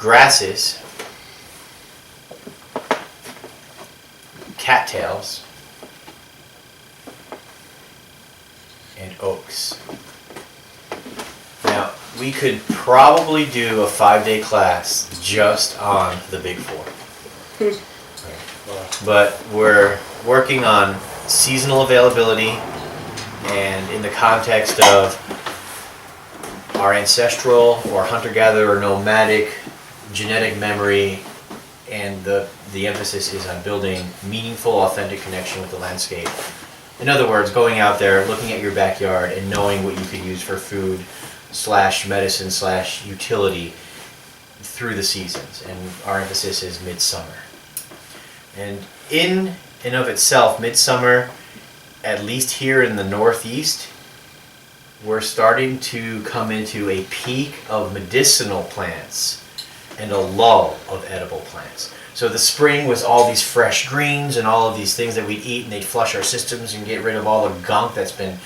grasses, cattails, and oaks. Now, we could probably do a 5-day class just on the big four. But we're working on seasonal availability and in the context of our ancestral or hunter-gatherer nomadic genetic memory, and the emphasis is on building meaningful, authentic connection with the landscape. In other words, going out there, looking at your backyard and knowing what you could use for food / medicine / utility through the seasons. And our emphasis is midsummer. And in and of itself, midsummer, at least here in the Northeast, we're starting to come into a peak of medicinal plants and a lull of edible plants. So the spring was all these fresh greens and all of these things that we'd eat, and they'd flush our systems and get rid of all the gunk that's been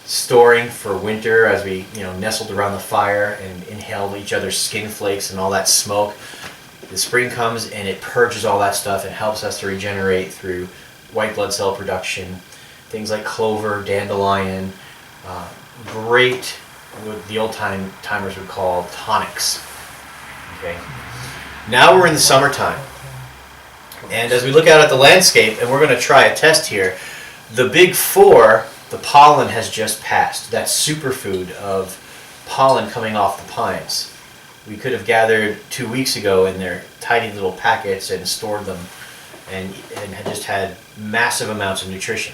storing for winter as we, nestled around the fire and inhaled each other's skin flakes and all that smoke. The spring comes and it purges all that stuff and helps us to regenerate through white blood cell production. Things like clover, dandelion, great, what the old timers would call tonics. Okay. Now we're in the summertime. And as we look out at the landscape, and we're going to try a test here, the big four, the pollen has just passed. That superfood of pollen coming off the pines. We could have gathered 2 weeks ago in their tiny little packets and stored them and had just had massive amounts of nutrition.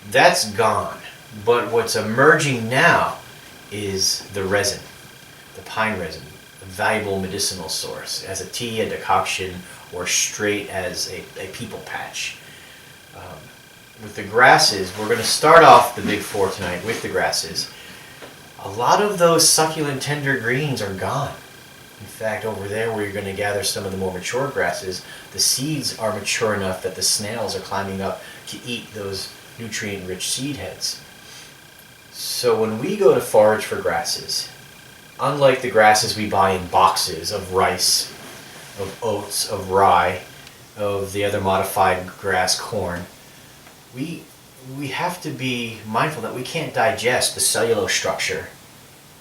That's gone. But what's emerging now is the resin, the pine resin, a valuable medicinal source as a tea, a decoction, or straight as a people patch. With the grasses, we're going to start off the big four tonight with the grasses. A lot of those succulent tender greens are gone. In fact, over there where you're going to gather some of the more mature grasses, the seeds are mature enough that the snails are climbing up to eat those nutrient-rich seed heads. So when we go to forage for grasses, unlike the grasses we buy in boxes of rice, of oats, of rye, of the other modified grass, corn, we have to be mindful that we can't digest the cellulose structure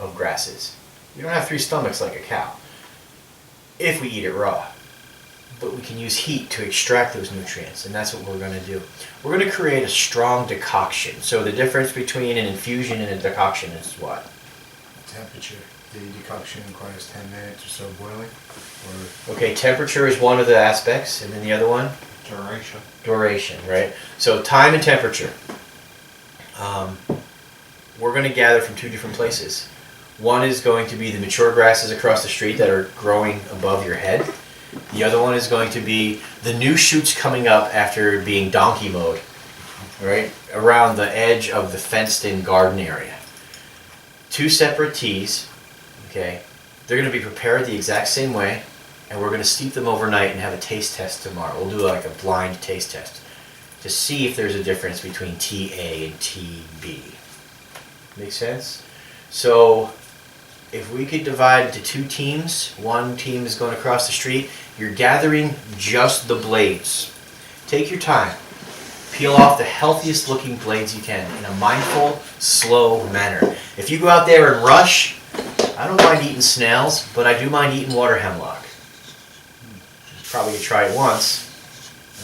of grasses. We don't have 3 stomachs like a cow if we eat it raw. But we can use heat to extract those nutrients, and that's what we're going to do. We're going to create a strong decoction. So the difference between an infusion and a decoction is what? Temperature. The decoction requires 10 minutes or so boiling. Okay, temperature is one of the aspects, and then the other one? Duration. Duration, right? So time and temperature. We're going to gather from 2 different places. One is going to be the mature grasses across the street that are growing above your head. The other one is going to be the new shoots coming up after being donkey mowed, right, around the edge of the fenced-in garden area. 2 separate teas, okay? They're going to be prepared the exact same way, and we're going to steep them overnight and have a taste test tomorrow. We'll do like a blind taste test to see if there's a difference between TA and TB. Make sense? So if we could divide into 2 teams, one team is going across the street, you're gathering just the blades. Take your time. Peel off the healthiest looking blades you can in a mindful, slow manner. If you go out there and rush, I don't mind eating snails, but I do mind eating water hemlock. Probably try it once.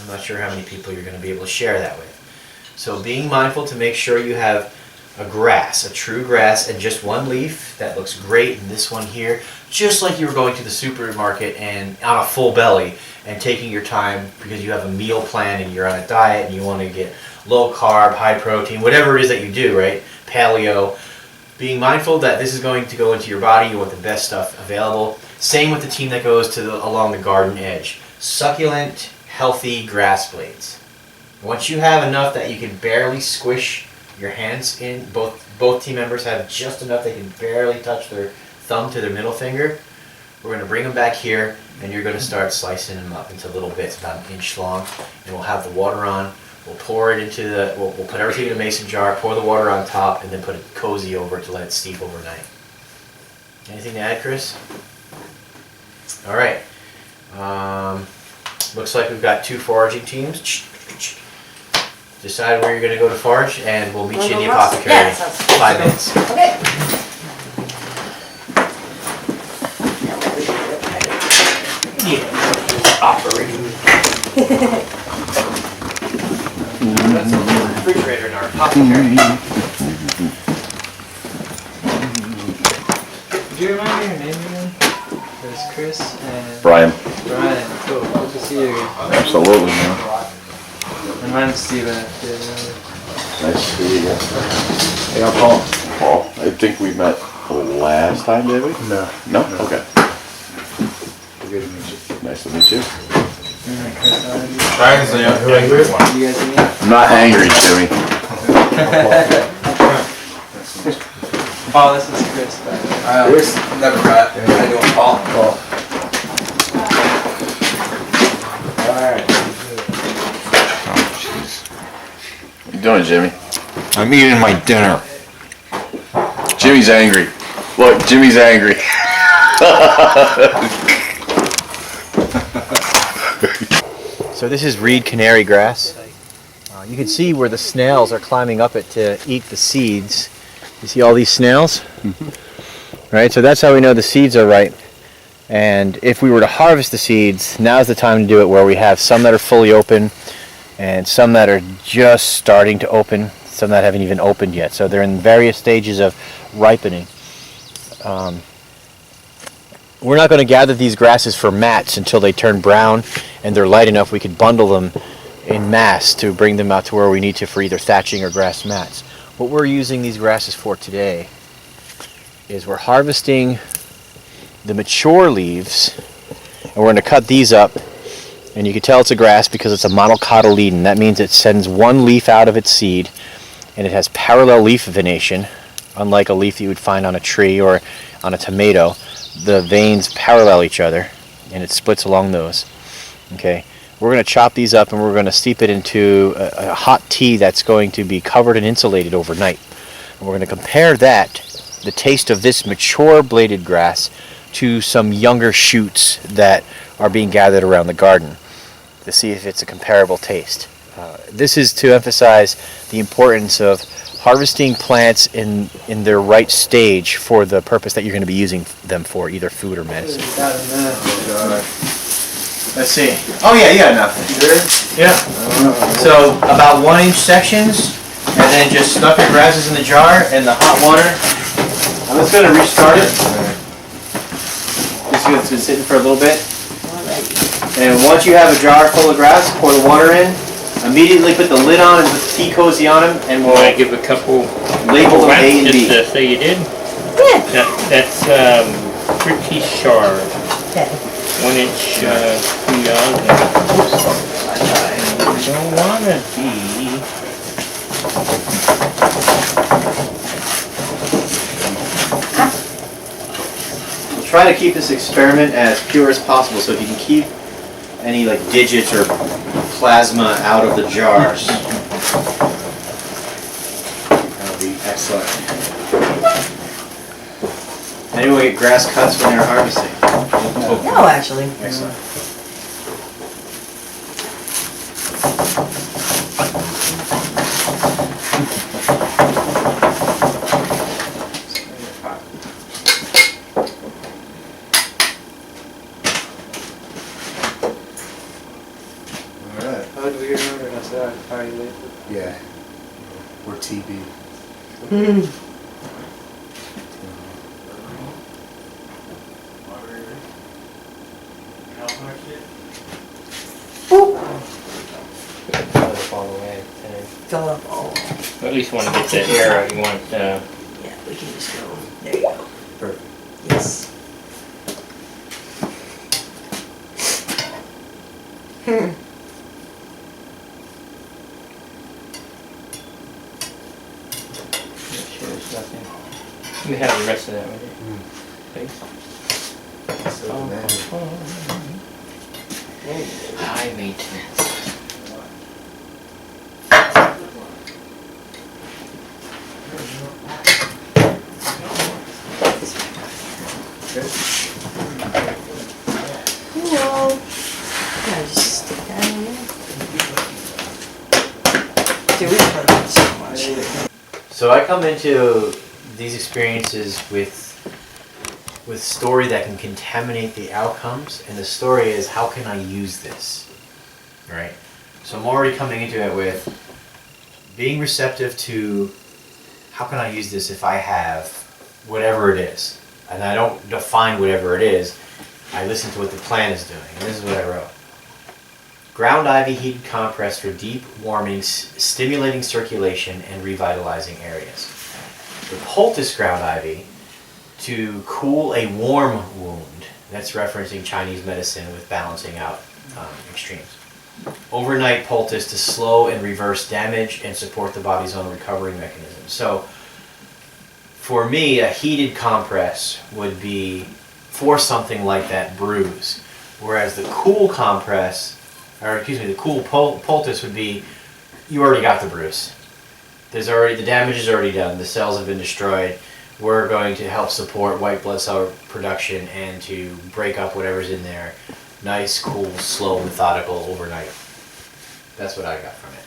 I'm not sure how many people you're going to be able to share that with. So being mindful to make sure you have a grass, a true grass, and just one leaf that looks great, and this one here, just like you were going to the supermarket and on a full belly and taking your time because you have a meal plan and you're on a diet and you want to get low carb, high protein, whatever it is that you do, right? Paleo. Being mindful that this is going to go into your body, you want the best stuff available. Same with the team that goes to along the garden edge. Succulent, healthy grass blades. Once you have enough that you can barely squish your hands in, both team members have just enough they can barely touch their thumb to their middle finger, we're going to bring them back here and you're going to start slicing them up into little bits about 1 inch long, and we'll have the water on. We'll pour it into we'll put everything in a mason jar, pour the water on top, and then put a cozy over it to let it steep overnight. Anything to add, Chris? All right. Looks like we've got 2 foraging teams. Decide where you're going to go to forage, and we'll meet you in the apothecary Yeah, in sounds 5 minutes. Okay. Operating. That's a refrigerator in our apothecary. Do you remember your name again? There's Chris and Brian. Brian. Cool. Good to see you again. Absolutely, man. And mine's Steven. Nice to see you again. Hey, I'm Paul. Paul. I think we met last time, did we? No. No? Okay. Good to meet you. Nice to meet you. Chris, how are you? Brian's the who are you with? You guys meet? I'm not angry, Jimmy. Oh, this is Chris. By the way. We've never met. I know Paul. Alright. What you doing, Jimmy? I'm eating my dinner. Jimmy's angry. Look, Jimmy's angry. So this is Reed Canary Grass. You can see where the snails are climbing up it to eat the seeds. You see all these snails? Right, so that's how we know the seeds are ripe. And if we were to harvest the seeds, now's the time to do it, where we have some that are fully open and some that are just starting to open, some that haven't even opened yet. So they're in various stages of ripening. We're not going to gather these grasses for mats until they turn brown and they're light enough we could bundle them in mass to bring them out to where we need to for either thatching or grass mats. What we're using these grasses for today is we're harvesting the mature leaves, and we're going to cut these up, and you can tell it's a grass because it's a monocotyledon. That means it sends one leaf out of its seed, and it has parallel leaf venation, unlike a leaf you would find on a tree or on a tomato. The veins parallel each other, and it splits along those. Okay, we're going to chop these up, and we're going to steep it into a hot tea that's going to be covered and insulated overnight. And we're going to compare that, the taste of this mature bladed grass, to some younger shoots that are being gathered around the garden to see if it's a comparable taste. This is to emphasize the importance of harvesting plants in their right stage for the purpose that you're going to be using them for, either food or medicine. Let's see. Oh yeah, you got enough. Yeah. So about 1-inch sections, and then just stuff your grasses in the jar and the hot water. I'm just going to restart it. Just because it's been sitting for a little bit. And once you have a jar full of grass, pour the water in. Immediately put the lid on and put the tea cozy on them, and we'll Want to give a couple label them whacks A and just B. to say you did? Yeah. That's pretty sharp. Okay. 1-inch bouillon. You don't want to be. We'll try to keep this experiment as pure as possible, so if you can keep any like digits or plasma out of the jars, that would be excellent. Anyone get grass cuts when they're harvesting? No, actually. Excellent. Alright. How do we remember that's that? How are you late? Yeah. We're TB. All the way. Fill up all. At least want to get the air out. You want Yeah, we can just go. There you go. Perfect. Yes. make sure there's nothing. You have the rest of that with you. Thanks. So then, High maintenance. So I come into these experiences with story that can contaminate the outcomes, and the story is, how can I use this, right? So I'm already coming into it with being receptive to, how can I use this if I have whatever it is? And I don't define whatever it is, I listen to what the plant is doing, and this is what I wrote. Ground ivy heated compress for deep warming, stimulating circulation and revitalizing areas. The poultice ground ivy to cool a warm wound. That's referencing Chinese medicine with balancing out extremes. Overnight poultice to slow and reverse damage and support the body's own recovery mechanism. So for me, a heated compress would be for something like that bruise, whereas the cool compress, or excuse me, the cool poultice would be, you already got the bruise. The damage is already done, the cells have been destroyed. We're going to help support white blood cell production and to break up whatever's in there. Nice, cool, slow, methodical overnight. That's what I got from it.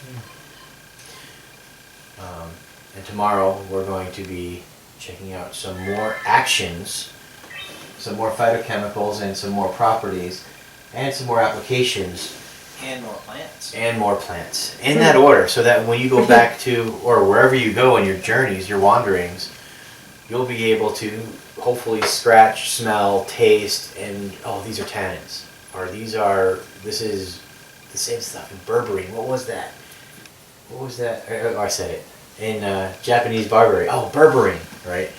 And tomorrow we're going to be checking out some more actions, some more phytochemicals and some more properties, and some more applications. And more plants. And more plants. In that order, so that when you go back to, or wherever you go in your journeys, your wanderings, you'll be able to hopefully scratch, smell, taste, and, oh, these are tannins. Or this is the same stuff in berberine. What was that? Oh, I said it. In Japanese barberry. Oh, berberine, right?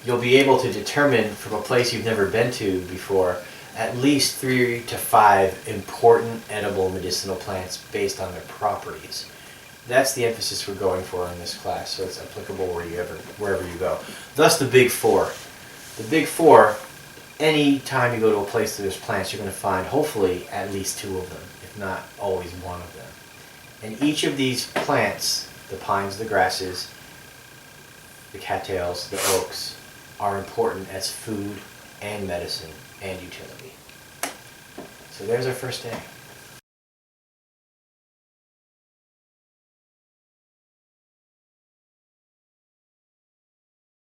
You'll be able to determine from a place you've never been to before at least 3 to 5 important edible medicinal plants based on their properties. That's the emphasis we're going for in this class, so it's applicable wherever you go. Thus the big four. The big four, any time you go to a place that there's plants, you're going to find hopefully at least 2 of them, if not always 1 of them. And each of these plants, the pines, the grasses, the cattails, the oaks, are important as food and medicine and utility. So there's our first day.